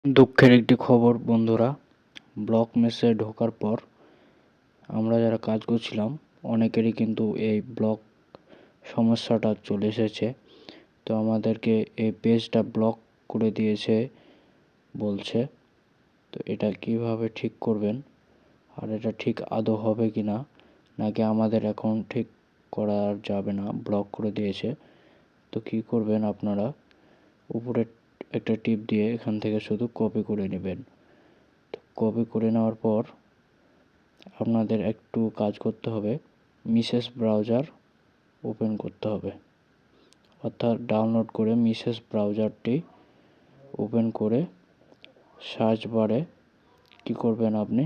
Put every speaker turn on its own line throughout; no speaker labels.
দুঃখের একটি খবর বন্ধুরা, ব্লক মেসে ঢোকার পর আমরা যারা কাজ করছিলাম অনেকেরই কিন্তু এই ব্লক সমস্যাটা চলে এসেছে। তো আমাদেরকে এই পেজটা ব্লক করে দিয়েছে বলছে। তো এটা কিভাবে ঠিক করবেন, আর এটা ঠিক আদৌ হবে কি না, নাকি আমাদের অ্যাকাউন্ট ঠিক করা যাবে না, ব্লক করে দিয়েছে। তো কি করবেন, আপনারা উপরে একটা টিপ দিয়ে এখান থেকে শুধু কপি করে নেবেন। কপি করে নেওয়ার পর আপনাদের একটু কাজ করতে হবে, মিসেস ব্রাউজার ওপেন করতে হবে, অর্থাৎ ডাউনলোড করে মিসেস ব্রাউজারটি ওপেন করে সার্চ বারে কি করবেন, আপনি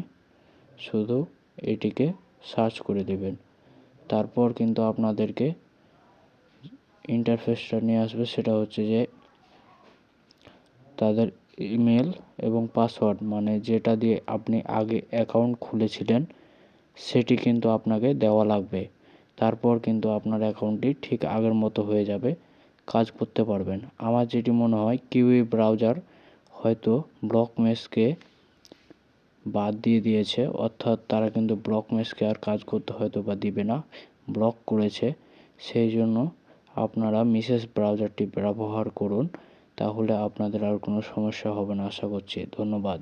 শুধু এটিকে সার্চ করে দেবেন। তারপর কিন্তু আপনাদেরকে ইন্টারফেসটা নিয়ে আসবে, সেটা হচ্ছে যে তাদের ইমেল এবং পাসওয়ার্ড, মানে যেটা দিয়ে আপনি আগে অ্যাকাউন্ট খুলেছিলেন সেটি কিন্তু আপনাকে দেওয়া লাগবে। তারপর কিন্তু আপনার অ্যাকাউন্টটি ঠিক আগের মতো হয়ে যাবে, কাজ করতে পারবেন। আমার যেটি মনে হয় কিউই ব্রাউজার হয়তো ব্লক মেশকে বাদ দিয়ে দিয়েছে, অর্থাৎ তারা কিন্তু ব্লক মেশকে আর কাজ করতে হয়তো বা দিবে না, ব্লক করেছে। সেই জন্য আপনারা মিসেস ব্রাউজারটি ব্যবহার করুন, তাহলে আপনাদের আর কোনো সমস্যা হবে না আশা করছি। ধন্যবাদ।